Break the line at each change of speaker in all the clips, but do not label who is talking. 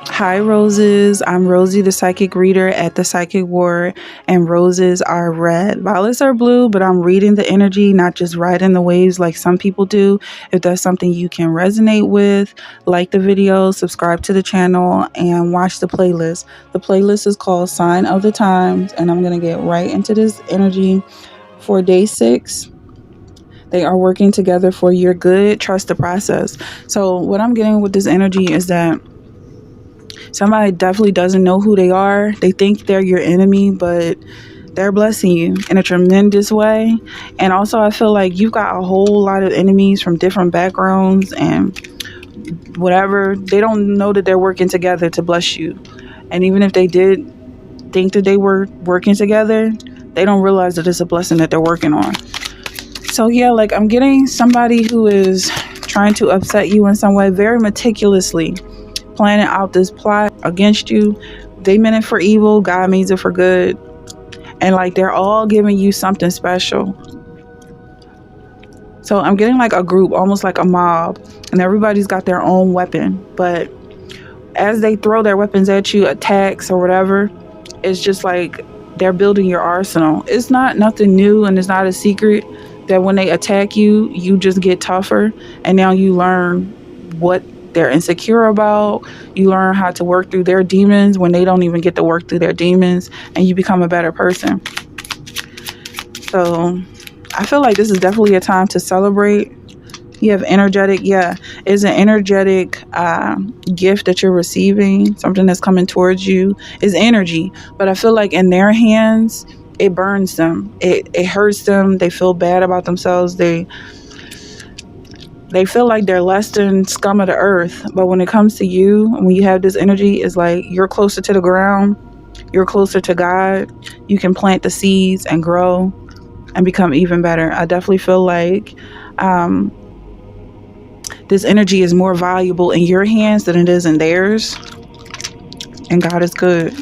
Hi, roses. I'm Rosie, the psychic reader at the Psychic Ward, and roses are red. Violets are blue, but I'm reading the energy, not just riding the waves like some people do. If that's something you can resonate with, like the video, subscribe to the channel, and watch the playlist. The playlist is called Sign of the Times, and I'm going to get right into this energy for day 6. They are working together for your good. Trust the process. So, what I'm getting with this energy is that somebody definitely doesn't know who they are. They think they're your enemy, but they're blessing you in a tremendous way. And also, I feel like you've got a whole lot of enemies from different backgrounds and whatever. They don't know that they're working together to bless you. And even if they did think that they were working together, they don't realize that it's a blessing that they're working on. So, yeah, like I'm getting somebody who is trying to upset you in some way very meticulously, planning out this plot against you. They meant it for evil, God means it for good. And like they're all giving you something special. So I'm getting like a group, almost like a mob, and everybody's got their own weapon. But as they throw their weapons at you, attacks or whatever, it's just like they're building your arsenal. It's not nothing new, and it's not a secret that when they attack you, you just get tougher. And now you learn what they're insecure about. You learn how to work through their demons when they don't even get to work through their demons, and you become a better person. So I feel like this is definitely a time to celebrate. You have energetic, it's an energetic gift that you're receiving. Something that's coming towards you is energy, but I feel like in their hands, it burns them. It hurts them. They feel bad about themselves. They feel like they're less than scum of the earth. But when it comes to you, when you have this energy, it's like you're closer to the ground. You're closer to God. You can plant the seeds and grow and become even better. I definitely feel like this energy is more valuable in your hands than it is in theirs. And God is good.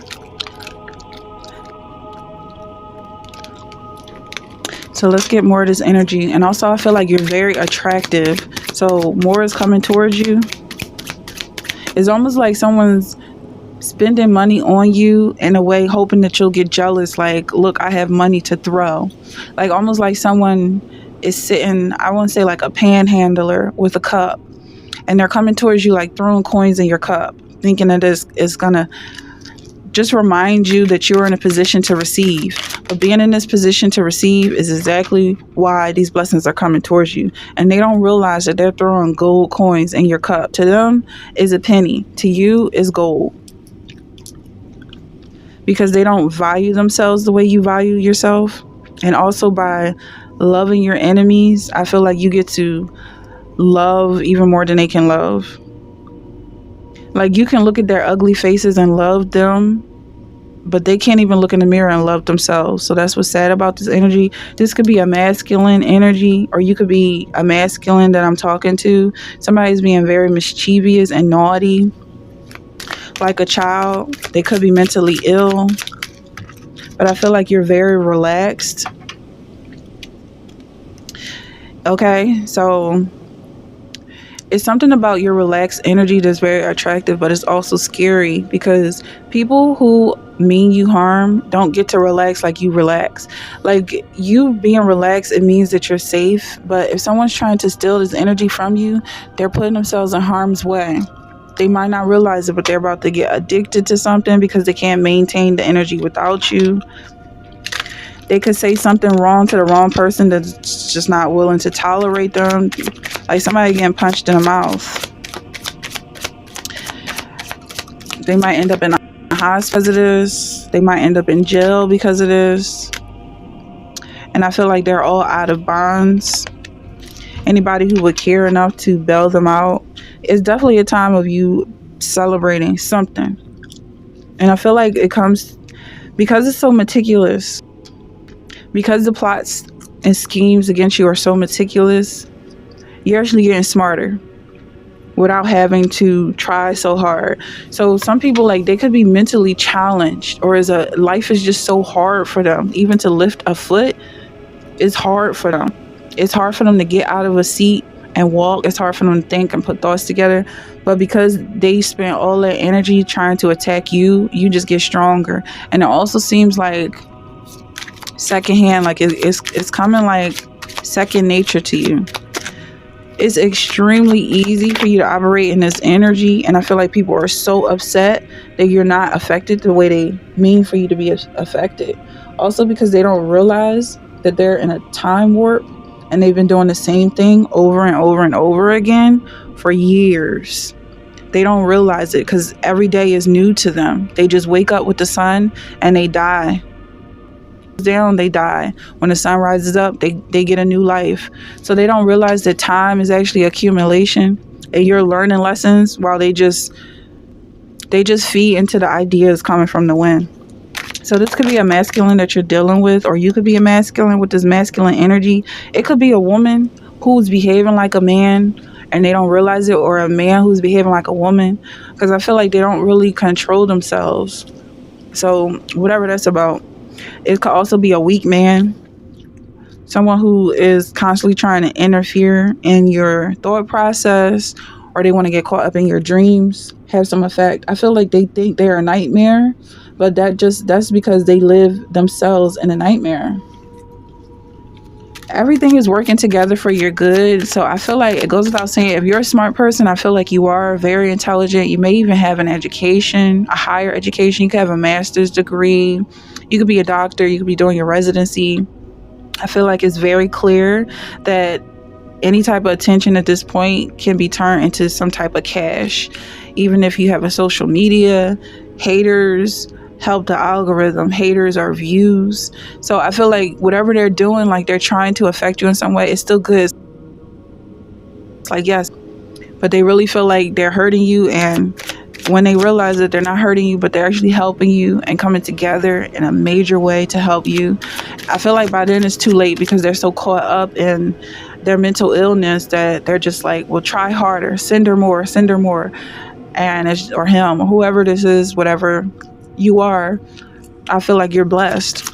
So let's get more of this energy. And also, I feel like you're very attractive. So more is coming towards you. It's almost like someone's spending money on you in a way, hoping that you'll get jealous. Like, look, I have money to throw. Like almost like someone is sitting, I won't say like a panhandler with a cup. And they're coming towards you like throwing coins in your cup, thinking that it's going to just remind you that you're in a position to receive. But being in this position to receive is exactly why these blessings are coming towards you. And they don't realize that they're throwing gold coins in your cup. To them is a penny. To you is gold. Because they don't value themselves the way you value yourself. And also by loving your enemies, I feel like you get to love even more than they can love. Like you can look at their ugly faces and love them, but they can't even look in the mirror and love themselves. So that's what's sad about this energy. This could be a masculine energy, or you could be a masculine that I'm talking to. Somebody's being very mischievous and naughty, like a child. They could be mentally ill, but I feel like you're very relaxed. Okay, so it's something about your relaxed energy that's very attractive, but it's also scary because people who mean you harm don't get to relax like you relax. Like you being relaxed, it means that you're safe. But if someone's trying to steal this energy from you, they're putting themselves in harm's way. They might not realize it, but they're about to get addicted to something because they can't maintain the energy without you. They could say something wrong to the wrong person that's just not willing to tolerate them. Like somebody getting punched in the mouth. They might end up in a hospital because of this. They might end up in jail because of this. And I feel like they're all out of bonds. Anybody who would care enough to bail them out. It's definitely a time of you celebrating something. And I feel like it comes because it's so meticulous. Because the plots and schemes against you are so meticulous, you're actually getting smarter without having to try so hard. So some people, like, they could be mentally challenged, or life is just so hard for them. Even to lift a foot is hard for them. It's hard for them to get out of a seat and walk. It's hard for them to think and put thoughts together. But because they spend all that energy trying to attack you, you just get stronger. And it also seems like secondhand, like it's coming like second nature to you. It's extremely easy for you to operate in this energy, and I feel like people are so upset that you're not affected the way they mean for you to be affected. Also because they don't realize that they're in a time warp, and they've been doing the same thing over and over and over again for years. They don't realize it because every day is new to them. They just wake up with the sun and they die. Down, they die. When the sun rises up, they get a new life. So they don't realize that time is actually accumulation, and you're learning lessons while they just feed into the ideas coming from the wind. So this could be a masculine that you're dealing with, or you could be a masculine with this masculine energy. It could be a woman who's behaving like a man and they don't realize it, or a man who's behaving like a woman, because I feel like they don't really control themselves. So whatever that's about. It could also be a weak man, someone who is constantly trying to interfere in your thought process, or they want to get caught up in your dreams, have some effect. I feel like they think they're a nightmare, but that's because they live themselves in a nightmare. Everything is working together for your good. So I feel like it goes without saying, if you're a smart person, I feel like you are very intelligent. You may even have an education, a higher education. You could have a master's degree. You could be a doctor. You could be doing your residency. I feel like it's very clear that any type of attention at this point can be turned into some type of cash. Even if you have a social media, haters help the algorithm. Haters are views. So I feel like whatever they're doing, like they're trying to affect you in some way, it's still good. It's like, yes, but they really feel like they're hurting you. And when they realize that they're not hurting you, but they're actually helping you and coming together in a major way to help you, I feel like by then it's too late, because they're so caught up in their mental illness that they're just like, well, try harder, send her more. And it's, or him, or whoever this is, whatever you are, I feel like you're blessed.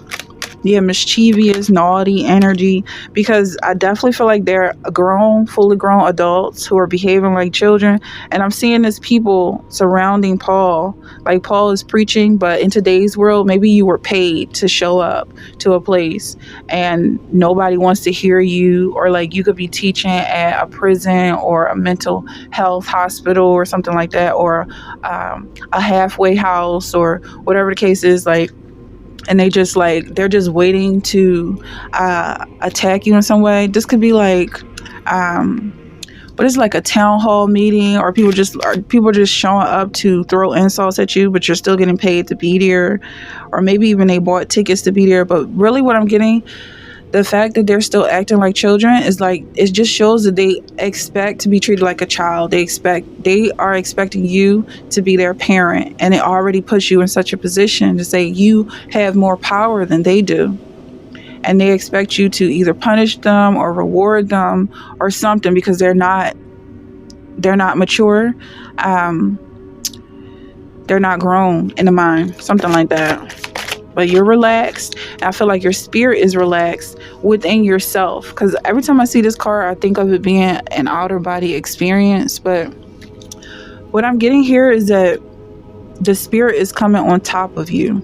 Yeah, mischievous, naughty energy, because I definitely feel like they're fully grown adults who are behaving like children. And I'm seeing this people surrounding Paul. Like Paul is preaching, but in today's world, maybe you were paid to show up to a place and nobody wants to hear you, or like you could be teaching at a prison or a mental health hospital or something like that, or a halfway house, or whatever the case is, like. And they're just waiting to attack you in some way. This could be like, but it's like a town hall meeting, or people just showing up to throw insults at you, but you're still getting paid to be there, or maybe even they bought tickets to be there. But really, what I'm getting, the fact that they're still acting like children is like, it just shows that they expect to be treated like a child. They are expecting you to be their parent, and it already puts you in such a position to say you have more power than they do. And they expect you to either punish them or reward them or something, because they're not mature. They're not grown in the mind, something like that. But you're relaxed. And I feel like your spirit is relaxed within yourself. Because every time I see this card, I think of it being an outer body experience. But what I'm getting here is that the spirit is coming on top of you.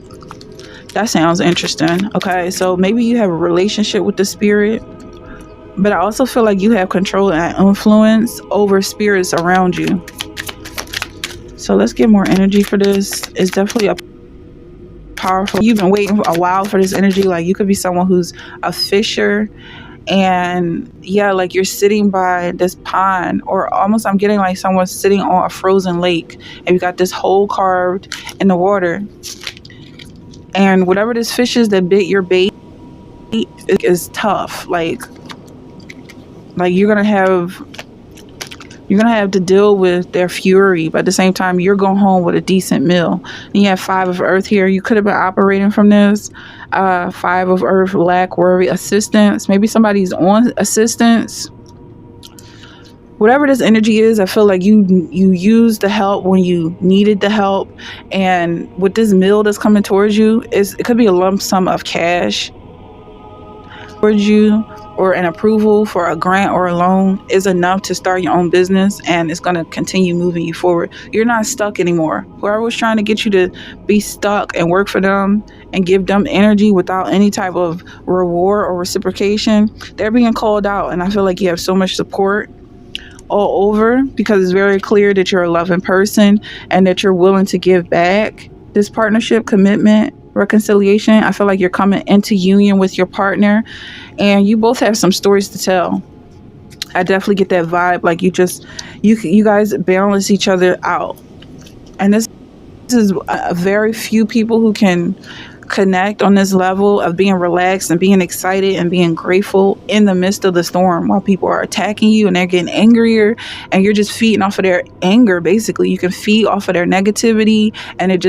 That sounds interesting. Okay, so maybe you have a relationship with the spirit. But I also feel like you have control and influence over spirits around you. So let's get more energy for this. It's definitely a powerful. You've been waiting for a while for this energy. Like you could be someone who's a fisher, and yeah, like you're sitting by this pond, or almost I'm getting like someone's sitting on a frozen lake, and you got this hole carved in the water, and whatever this fish is that bit your bait is tough. Like you're gonna have to deal with their fury, but at the same time, you're going home with a decent meal. And you have 5 of Earth here. You could have been operating from this. 5 of Earth, lack, worry, assistance. Maybe somebody's on assistance. Whatever this energy is, I feel like you used the help when you needed the help. And with this meal that's coming towards you, it could be a lump sum of cash towards you. or an approval for a grant or a loan is enough to start your own business, and it's going to continue moving you forward. You're not stuck anymore. Whoever was trying to get you to be stuck and work for them and give them energy without any type of reward or reciprocation, they're being called out. And I feel like you have so much support all over, because it's very clear that you're a loving person and that you're willing to give back. This partnership, commitment, reconciliation, I feel like you're coming into union with your partner and you both have some stories to tell. I definitely get that vibe. Like you guys balance each other out. And this is a very few people who can connect on this level of being relaxed and being excited and being grateful in the midst of the storm, while people are attacking you and they're getting angrier and you're just feeding off of their anger. Basically, you can feed off of their negativity, and it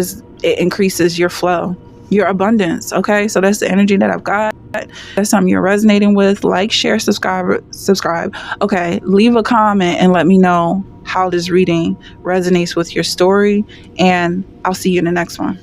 increases your flow, your abundance. Okay, so that's the energy that I've got. That's something you're resonating with. Like, share, subscribe. Okay, leave a comment and let me know how this reading resonates with your story, and I'll see you in the next one.